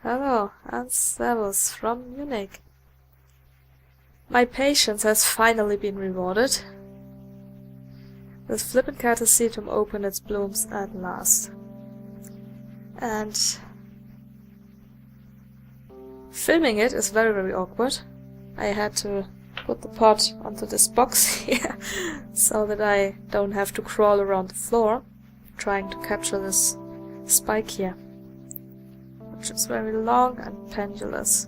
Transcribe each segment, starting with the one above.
Hello, and servus from Munich. My patience has finally been rewarded. This flippin' Catasetum opened its blooms at last. And filming it is very awkward. I had to put the pot onto this box here so that I don't have to crawl around the floor trying to capture this spike here, which is very long and pendulous.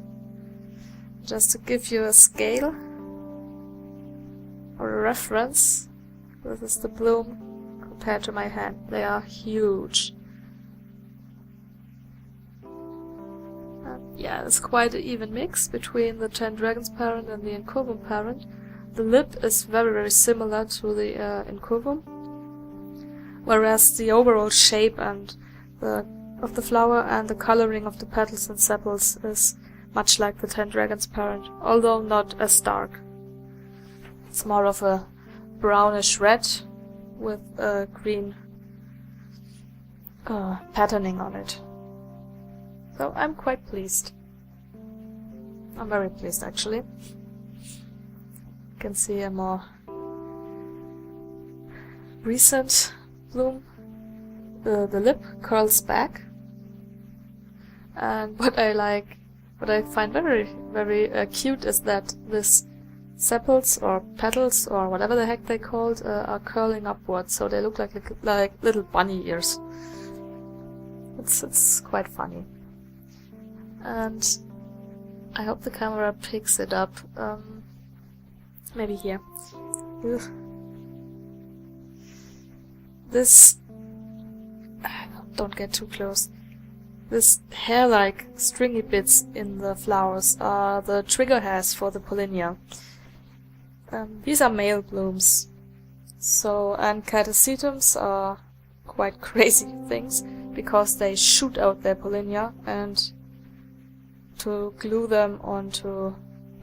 Just to give you a scale or a reference, this is the bloom compared to my hand. They are huge. Yeah, it's quite an even mix between the Ten Dragons parent and the incurvum parent. The lip is very similar to the incurvum, whereas the overall shape and of the flower and the coloring of the petals and sepals is much like the Ten Dragons parent, although not as dark. It's more of a brownish red with green patterning on it. So I'm quite pleased. I'm very pleased, actually. You can see a more recent bloom. The lip curls back, and what I find very cute is that this sepals or petals or whatever the heck they're called are curling upwards, so they look like little bunny ears. It's quite funny. And I hope the camera picks it up. Maybe here. Ugh. This... Don't get too close. This hair-like stringy bits in the flowers are the trigger hairs for the pollinia. These are male blooms. And Catasetums are quite crazy things, because they shoot out their pollinia and to glue them onto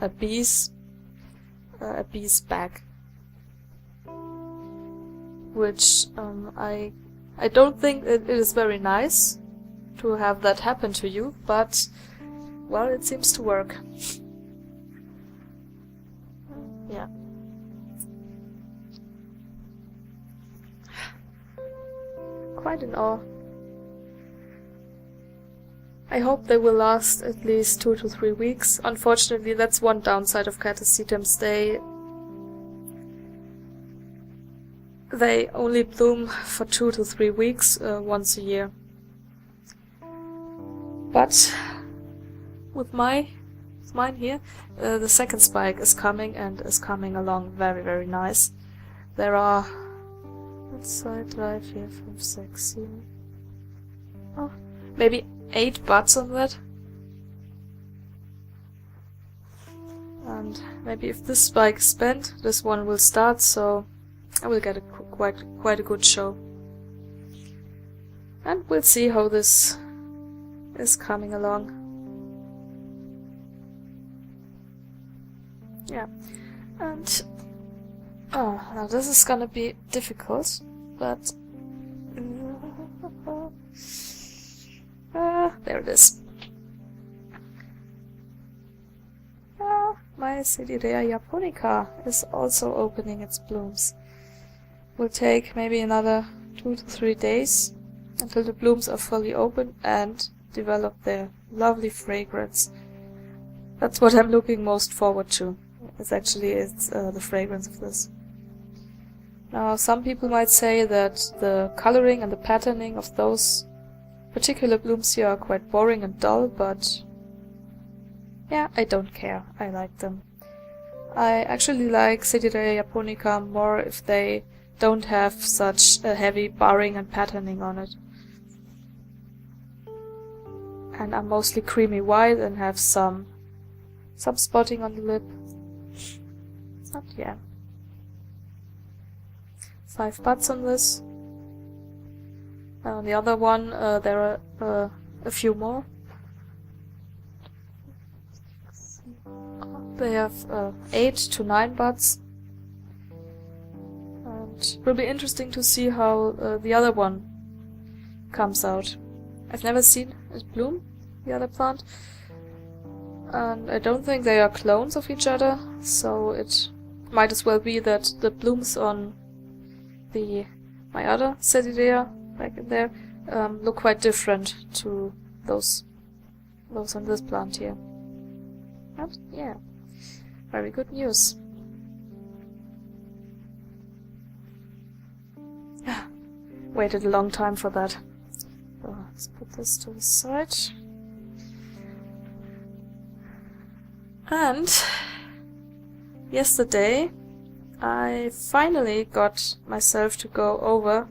a bee's back, which I don't think it is very nice to have that happen to you, but well, it seems to work. Yeah. Quite in awe. I hope they will last at least 2 to 3 weeks. Unfortunately, that's one downside of Catasetums. They only bloom for 2 to 3 weeks once a year. But with mine here, the second spike is coming and is coming along very nice. There are, let's say, 3, 4, 5, 6, 7, maybe 8 buds on that. And maybe if this spike is bent, this one will start, so I will get quite a good show. And we'll see how this is coming along. Yeah. And now this is gonna be difficult, but there it is. My Sedirea japonica is also opening its blooms. Will take maybe another 2 to 3 days until the blooms are fully open and develop their lovely fragrance. That's what I'm looking most forward to. It's the fragrance of this. Now, some people might say that the coloring and the patterning of those particular blooms here are quite boring and dull, but yeah, I don't care. I like them. I actually like Sedirea japonica more if they don't have such a heavy barring and patterning on it. And are mostly creamy white and have some spotting on the lip. But yeah. 5 buds on this. On the other one, there are a few more. They have 8 to 9 buds. And it will be interesting to see how the other one comes out. I've never seen it bloom, the other plant. And I don't think they are clones of each other, so it might as well be that the blooms on my other Sedirea back in there look quite different to those on this plant here. But yeah, very good news. Waited a long time for that. So let's put this to the side. And yesterday I finally got myself to go over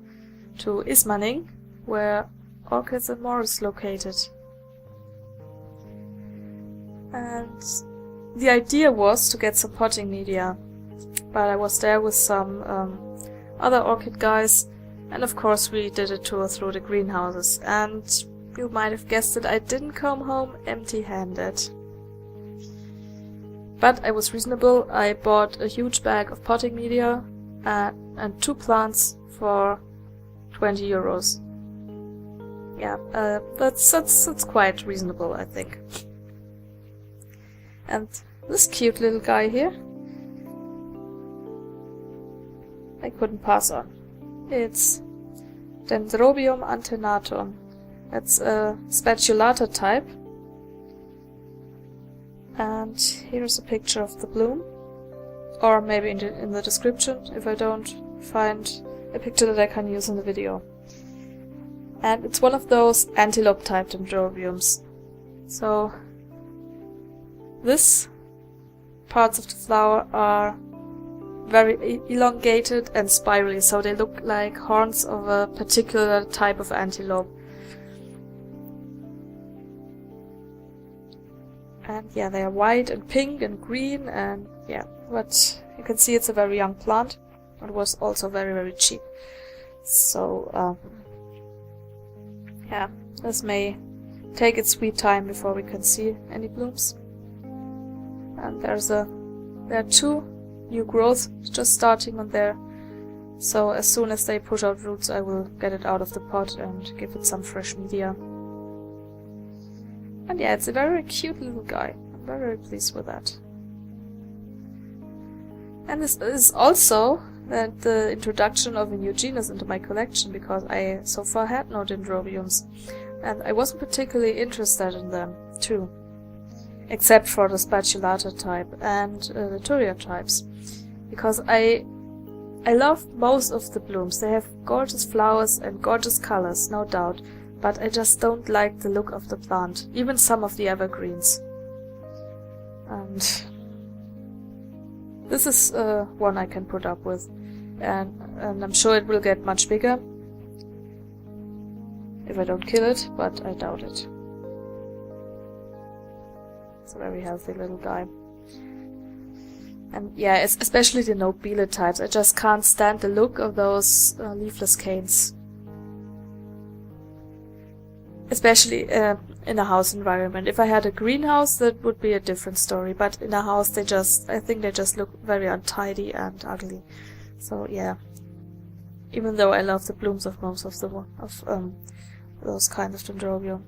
to Ismaning, where Orchids and More is located. And the idea was to get some potting media, but I was there with some other orchid guys, and of course we did a tour through the greenhouses, and you might have guessed it, I didn't come home empty-handed. But I was reasonable. I bought a huge bag of potting media and 2 plants for 20 euros. Yeah, that's quite reasonable, I think. And this cute little guy here, I couldn't pass on. It's Dendrobium antennatum. It's a spatulata type. And here's a picture of the bloom, or maybe in the description if I don't find a picture that I can use in the video. And it's one of those antelope type Dendrobiums. So this parts of the flower are very elongated and spirally, so they look like horns of a particular type of antelope. And yeah, they are white and pink and green, and yeah, but you can see it's a very young plant. It was also very, very cheap. So yeah, this may take its sweet time before we can see any blooms. And there are 2 new growths just starting on there. So as soon as they push out roots, I will get it out of the pot and give it some fresh media. And yeah, it's a very cute little guy. I'm very, very pleased with that. And this is also the introduction of a new genus into my collection, because I so far had no Dendrobiums. And I wasn't particularly interested in them, too. Except for the spatulata type and the Turia types. Because I love most of the blooms. They have gorgeous flowers and gorgeous colors, no doubt. But I just don't like the look of the plant, even some of the evergreens. And this is one I can put up with, and I'm sure it will get much bigger if I don't kill it, but I doubt it. It's a very healthy little guy. And yeah, it's especially the nobile types. I just can't stand the look of those leafless canes. Especially in a house environment. If I had a greenhouse, that would be a different story. But in a house, I think they just look very untidy and ugly. So yeah, even though I love the blooms of most of those kinds of Dendrobium.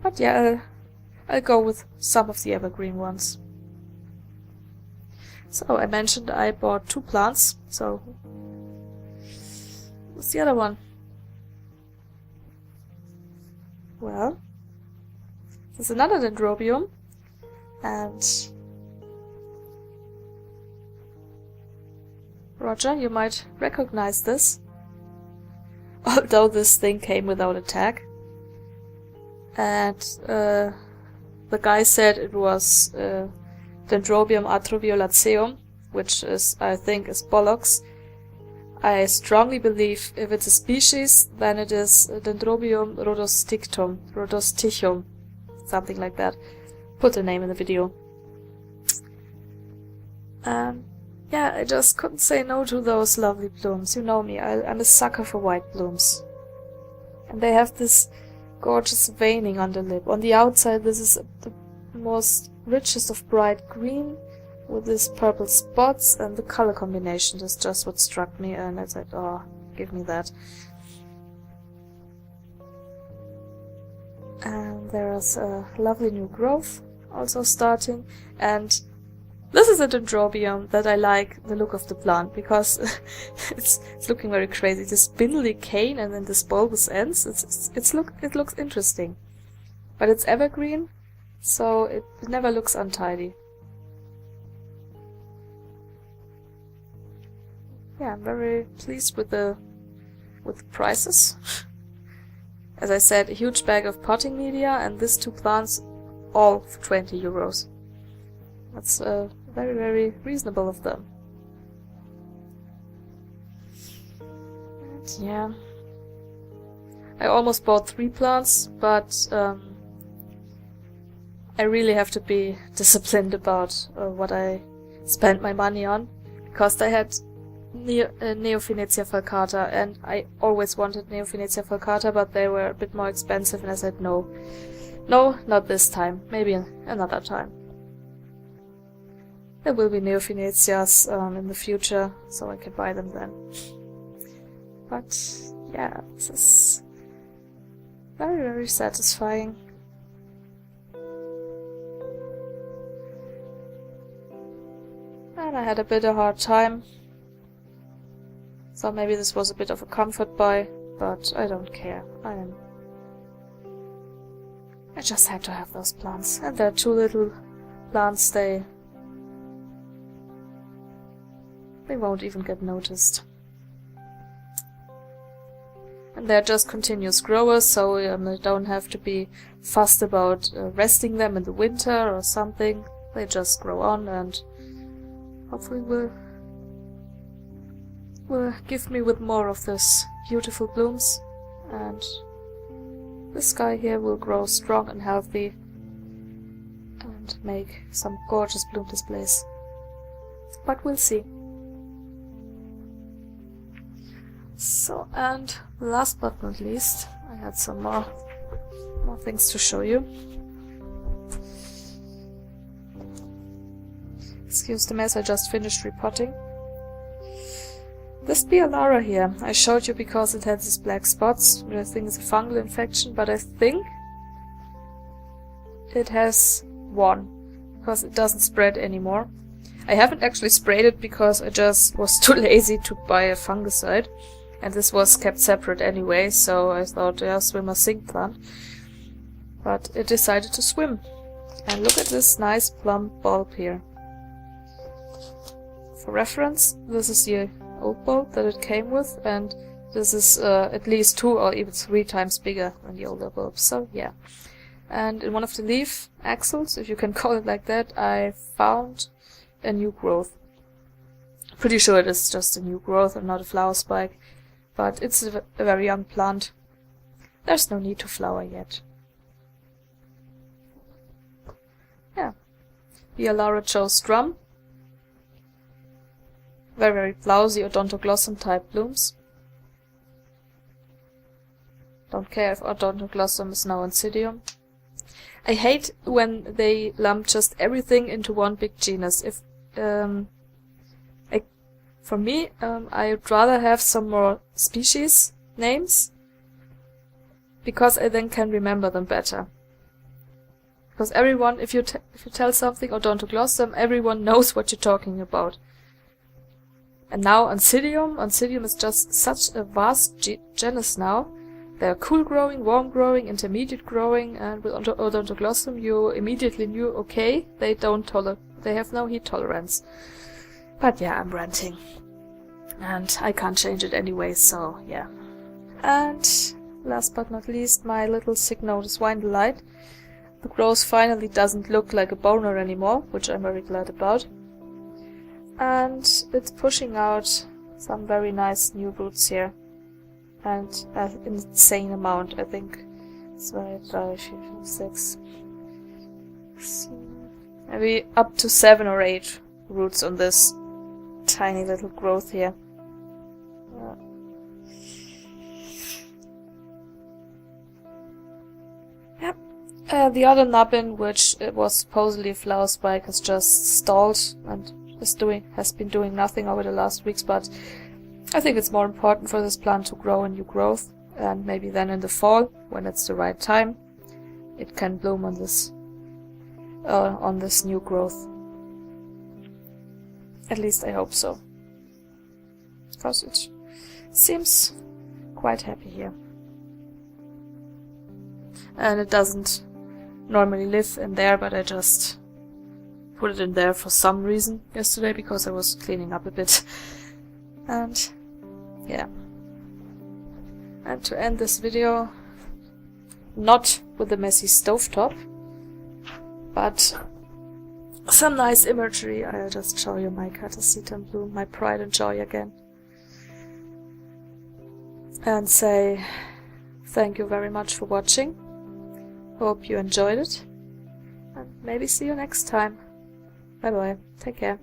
But yeah, I'll go with some of the evergreen ones. So I mentioned I bought 2 plants. So what's the other one? Well, there's another Dendrobium, and Roger, you might recognize this, although this thing came without a tag. And the guy said it was Dendrobium atroviolaceum, which is, I think, is bollocks. I strongly believe if it's a species, then it is Dendrobium rhodostictum, something like that. Put the name in the video. Yeah, I just couldn't say no to those lovely blooms. You know me, I'm a sucker for white blooms. And they have this gorgeous veining on the lip. On the outside, this is the most richest of bright green, with these purple spots, and the color combination is just what struck me, and I said, oh, give me that. And there's a lovely new growth also starting, and this is a Dendrobium that I like the look of the plant, because it's looking very crazy. This spindly cane and then this bulbous ends, it looks interesting. But it's evergreen, so it never looks untidy. Yeah, I'm very pleased with the prices. As I said, a huge bag of potting media, and these two plants all for 20 euros. That's very, very reasonable of them. And yeah, I almost bought 3 plants, but I really have to be disciplined about what I spent my money on, because I had Neophynetia falcata, and I always wanted Neophynetia falcata, but they were a bit more expensive, and I said no, not this time, maybe another time. There will be Neophynezias in the future, so I can buy them then. But yeah, this is very, very satisfying. And I had a bit of a hard time, so maybe this was a bit of a comfort buy, but I don't care. I just had to have those plants. And there are 2 little plants, they won't even get noticed. And they're just continuous growers, so I don't have to be fussed about resting them in the winter or something. They just grow on, and hopefully will give me with more of this beautiful blooms, and this guy here will grow strong and healthy and make some gorgeous bloom displays. But we'll see. So, and last but not least, I had some more things to show you. Excuse the mess, I just finished repotting. This Beallara here, I showed you because it had these black spots, which I think is a fungal infection, but I think it has one, because it doesn't spread anymore. I haven't actually sprayed it because I just was too lazy to buy a fungicide, and this was kept separate anyway, so I thought, yeah, swim or sink plant. But it decided to swim. And look at this nice plump bulb here. For reference, this is the old bulb that it came with, and this is at least 2 or even 3 times bigger than the older bulb, so yeah. And in one of the leaf axils, if you can call it like that, I found a new growth. Pretty sure it is just a new growth and not a flower spike, but it's a very young plant. There's no need to flower yet. Yeah. Beallara chose drum. Very, very blousy odontoglossum type blooms. Don't care if odontoglossum is now Oncidium. I hate when they lump just everything into one big genus. If for me, I'd rather have some more species names, because I then can remember them better. Because everyone, if you tell something odontoglossum, everyone knows what you're talking about. And now Oncidium is just such a vast genus now. They're cool growing, warm growing, intermediate growing, and with odontoglossum you immediately knew, okay, they have no heat tolerance. But yeah, I'm ranting. And I can't change it anyway, so yeah. And last but not least, my little Cycnodes Wine Delight. The growth finally doesn't look like a boner anymore, which I'm very glad about. And it's pushing out some very nice new roots here. And an insane amount, I think. It's 6. Maybe up to 7 or 8 roots on this tiny little growth here. Yep. The other nubbin, which was supposedly a flower spike, has just stalled and has been doing nothing over the last weeks, but I think it's more important for this plant to grow a new growth, and maybe then in the fall, when it's the right time, it can bloom on this new growth. At least I hope so, because it seems quite happy here. And it doesn't normally live in there, but I just put it in there for some reason yesterday, because I was cleaning up a bit. And yeah. And to end this video, not with a messy stovetop, but some nice imagery, I'll just show you my Catasetum bloom, my pride and joy again. And say thank you very much for watching. Hope you enjoyed it. And maybe see you next time. Bye bye. Take care.